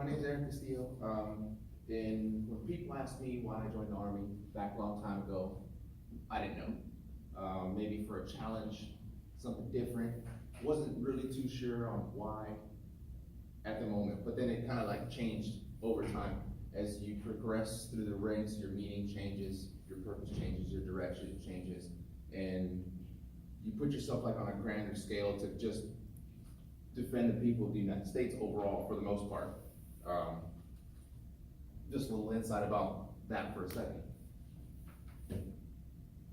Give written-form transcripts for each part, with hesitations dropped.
My name is Aaron Castillo. And when people ask me why I joined the Army back a long time ago, I didn't know. Maybe for a challenge, something different. Wasn't really too sure on why at the moment, but then it kind of like changed over time. As you progress through the ranks, your meaning changes, your purpose changes, your direction changes, and you put yourself like on a grander scale to just defend the people of the United States overall for the most part. Just a little insight about that for a second.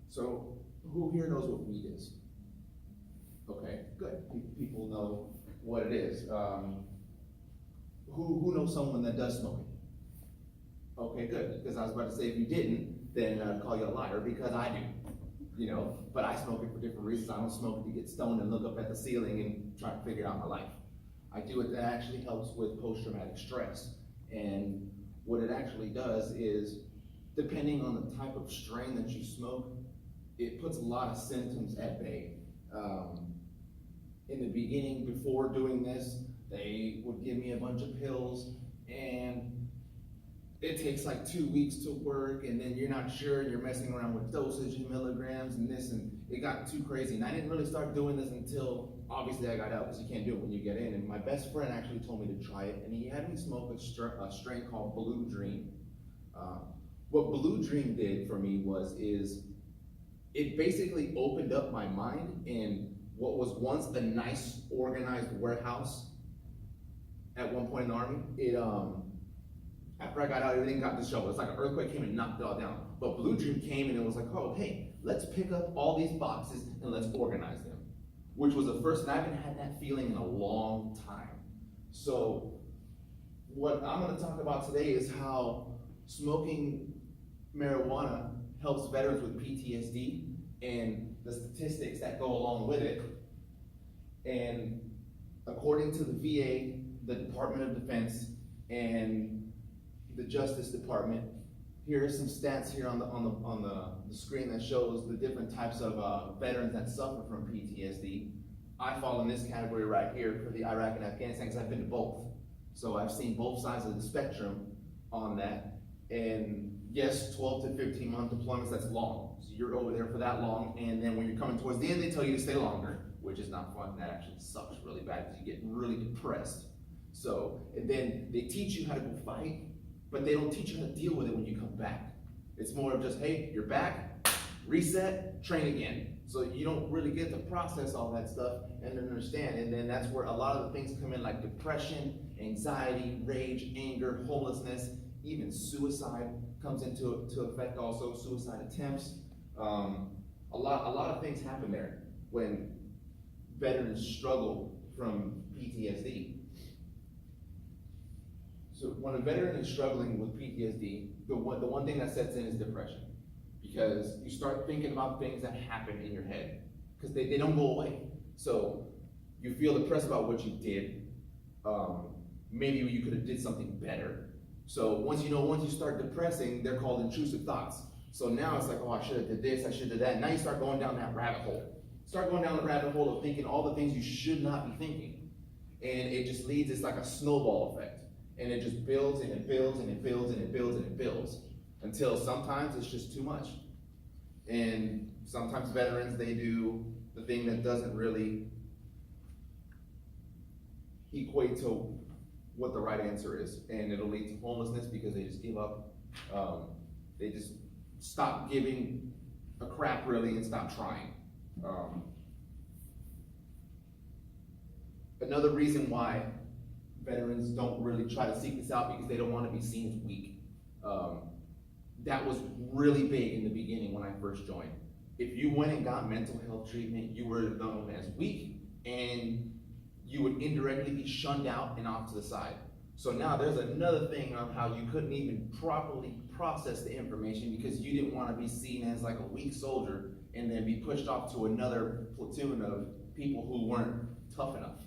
So, who here knows what weed is? Okay, good. People know what it is. Who knows someone that does smoke it? Okay, good. Because I was about to say, if you didn't, then I'd call you a liar, because I do. You know, but I smoke it for different reasons. I don't smoke it to get stoned and look up at the ceiling and try to figure out my life. I do it that actually helps with post-traumatic stress. And what it actually does is, depending on the type of strain that you smoke, it puts a lot of symptoms at bay. In the beginning, before doing this, they would give me a bunch of pills, and it takes like 2 weeks to work, and then you're not sure, and you're messing around with dosage and milligrams and this, and it got too crazy. And I didn't really start doing this until, obviously, I got out, because you can't do it when you get in. And my best friend actually told me to try it, and he had me smoke a strain called Blue Dream. What Blue Dream did for me is it basically opened up my mind in what was once a nice, organized warehouse at one point in the Army. After I got out, everything got disheveled. It's like an earthquake came and knocked it all down. But Blue Dream came and it was like, oh, hey, let's pick up all these boxes and let's organize them. Which was the first, and I haven't had that feeling in a long time. So what I'm gonna talk about today is how smoking marijuana helps veterans with PTSD and the statistics that go along with it. And according to the VA, the Department of Defense, and the Justice Department, here are some stats here on the screen that shows the different types of veterans that suffer from PTSD. I fall in this category right here for the Iraq and Afghanistan, because I've been to both. So I've seen both sides of the spectrum on that. And yes, 12 to 15 month deployments, that's long. So you're over there for that long, and then when you're coming towards the end, they tell you to stay longer, which is not fun. That actually sucks really bad, because you get really depressed. So, and then they teach you how to go fight, but they don't teach you how to deal with it when you come back. It's more of just, hey, you're back, reset, train again. So you don't really get to process all that stuff and understand. And then that's where a lot of the things come in, like depression, anxiety, rage, anger, homelessness, even suicide comes into effect also, suicide attempts. A lot of things happen there when veterans struggle from PTSD. So when a veteran is struggling with PTSD, the one thing that sets in is depression, because you start thinking about things that happen in your head, because they don't go away. So you feel depressed about what you did. Maybe you could have did something better. So once you start depressing, they're called intrusive thoughts. So now it's like, oh, I should have did this, I should have did that. Now you start going down that rabbit hole. Start going down the rabbit hole of thinking all the things you should not be thinking. And it just leads, it's like a snowball effect. And it just builds and it builds and it builds and it builds and it builds until sometimes it's just too much. And sometimes veterans, they do the thing that doesn't really equate to what the right answer is. And it'll lead to homelessness, because they just give up. They just stop giving a crap really and stop trying. Another reason why veterans don't really try to seek this out, because they don't want to be seen as weak. That was really big in the beginning when I first joined. If you went and got mental health treatment, you were known as weak, and you would indirectly be shunned out and off to the side. So now there's another thing of how you couldn't even properly process the information, because you didn't want to be seen as like a weak soldier and then be pushed off to another platoon of people who weren't tough enough.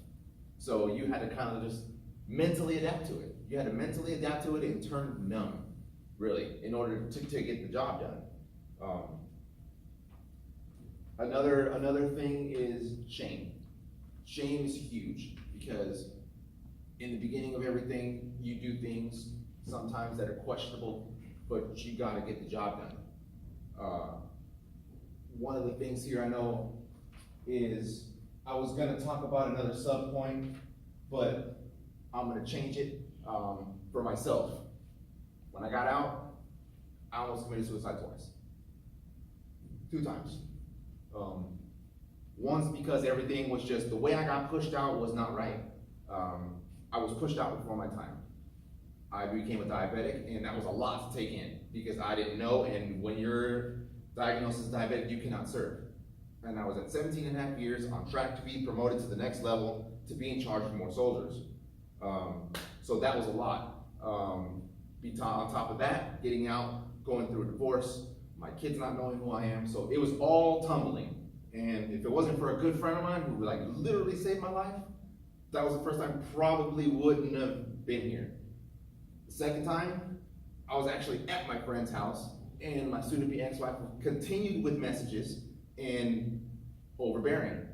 So you had to kind of just mentally adapt to it. You had to mentally adapt to it and turn numb, really, in order to get the job done. Another thing is shame. Shame is huge, because in the beginning of everything, you do things sometimes that are questionable, but you gotta get the job done. One of the things here I know is, I was gonna talk about another sub point, but I'm gonna change it, for myself. When I got out, I almost committed suicide twice. 2 times. Once because everything was just, the way I got pushed out was not right. I was pushed out before my time. I became a diabetic, and that was a lot to take in, because I didn't know, and when you're diagnosed as diabetic, you cannot serve. And I was at 17 and a half years, on track to be promoted to the next level, to be in charge of more soldiers. So that was a lot. On top of that, getting out, going through a divorce, my kids not knowing who I am, so it was all tumbling. And if it wasn't for a good friend of mine who like literally saved my life, that was the first time I probably wouldn't have been here. The second time, I was actually at my friend's house, and my soon-to-be ex-wife continued with messages and overbearing.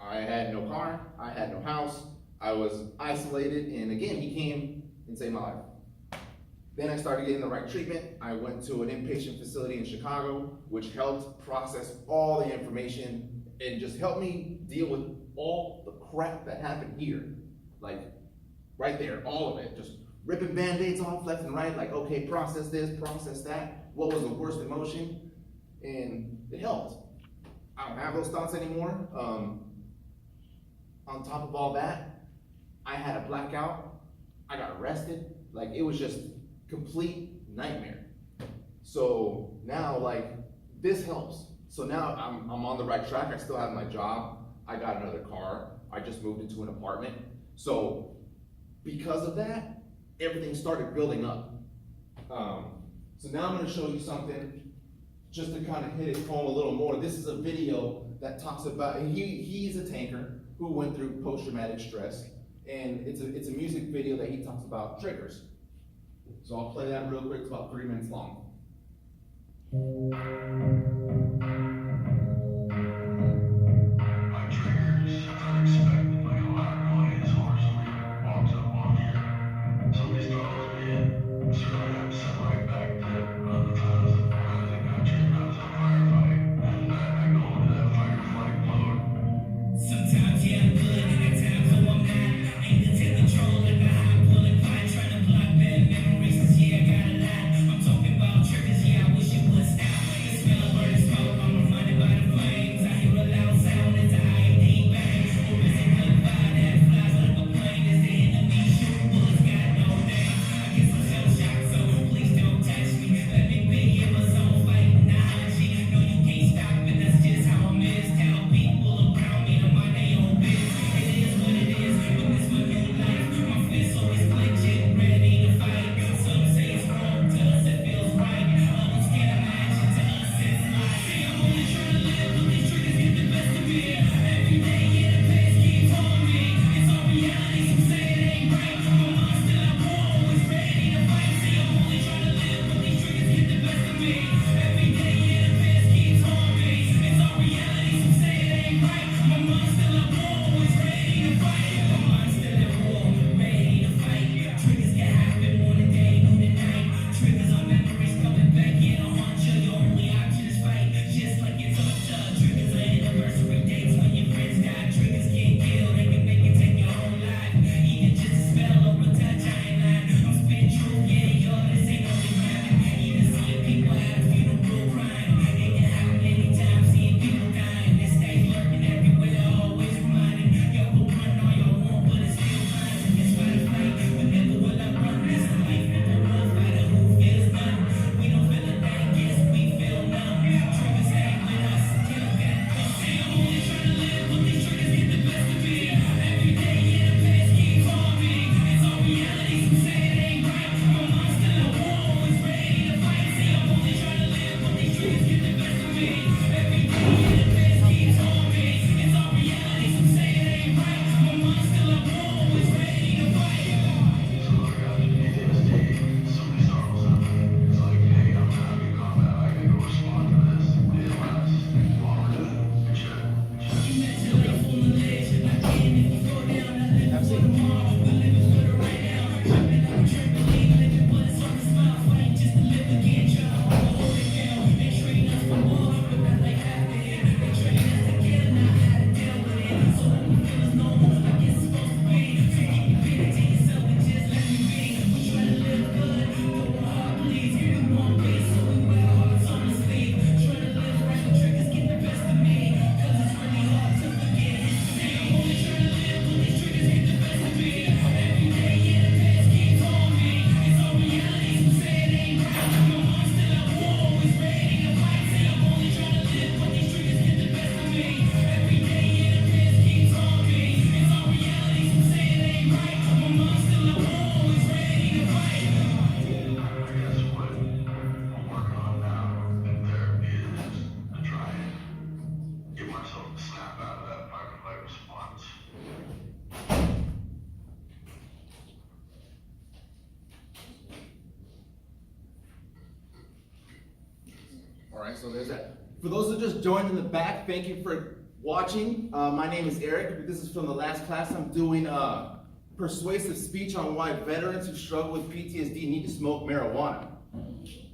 I had no car, I had no house, I was isolated, and again, he came and saved my life. Then I started getting the right treatment. I went to an inpatient facility in Chicago, which helped process all the information and just helped me deal with all the crap that happened here. Like, right there, all of it. Just ripping Band-Aids off left and right, like, okay, process this, process that. What was the worst emotion? And it helped. I don't have those thoughts anymore. On top of all that, I had a blackout. I got arrested. Like, it was just complete nightmare. So now, like, this helps. So now I'm on the right track. I still have my job. I got another car. I just moved into an apartment. So because of that, everything started building up. So now I'm gonna show you something just to kind of hit it home a little more. This is a video that talks about, and he's a tanker who went through post-traumatic stress. And it's a music video that he talks about triggers. So I'll play that real quick, it's about 3 minutes long. My triggers are unexpected, like a loud noise or somebody walks up on me or somebody startles me, and certainly I'm set right back to the times of when I got triggered. I was in a firefight, and I go into that fight or flight mode. Sometimes, yeah, I'm good, and at times, oh, I'm not. Ain't to take control like a hot bullet pipe, trying to block bad memories, 'cause, yeah, I got a lot. I'm talking about triggers, yeah, I wish it was out. The smell of burning smoke on the All right, so there's that. For those who just joined in the back, thank you for watching. My name is Eric. This is from the last class. I'm doing persuasive speech on why veterans who struggle with PTSD need to smoke marijuana.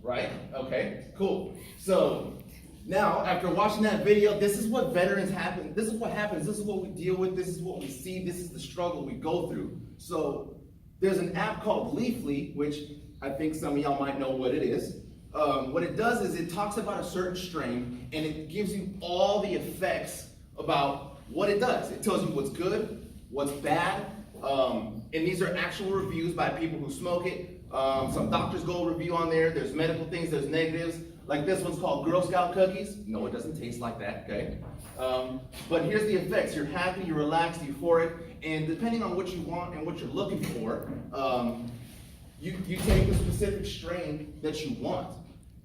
Right? Okay, cool. So now, after watching that video, this is what veterans happen. This is what happens. This is what we deal with. This is what we see. This is the struggle we go through. So there's an app called Leafly, which I think some of y'all might know what it is. What it does is it talks about a certain strain and it gives you all the effects about what it does. It tells you what's good, what's bad, and these are actual reviews by people who smoke it. Some doctors go review on there. There's medical things, there's negatives. Like this one's called Girl Scout cookies. No, it doesn't taste like that, okay? But here's the effects. You're happy, you're relaxed, euphoric, and depending on what you want and what you're looking for, you take the specific strain that you want.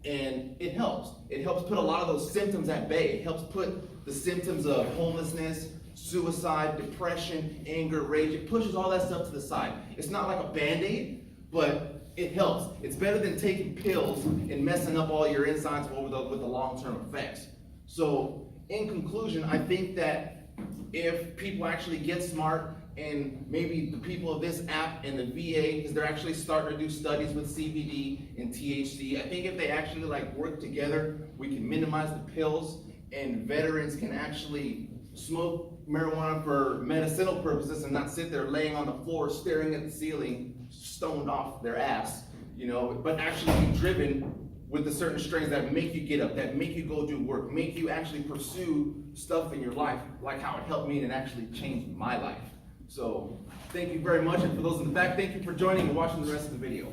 And it helps. It helps put a lot of those symptoms at bay. It helps put the symptoms of homelessness, suicide, depression, anger, rage. It pushes all that stuff to the side. It's not like a Band-Aid, but it helps. It's better than taking pills and messing up all your insides with the long-term effects. So in conclusion, I think that if people actually get smart, and maybe the people of this app and the VA, because they're actually starting to do studies with CBD and THC. I think if they actually work together, we can minimize the pills, and veterans can actually smoke marijuana for medicinal purposes and not sit there laying on the floor staring at the ceiling, stoned off their ass, but actually be driven with the certain strains that make you get up, that make you go do work, make you actually pursue stuff in your life, like how it helped me and it actually changed my life. So, thank you very much, and for those in the back, thank you for joining and watching the rest of the video.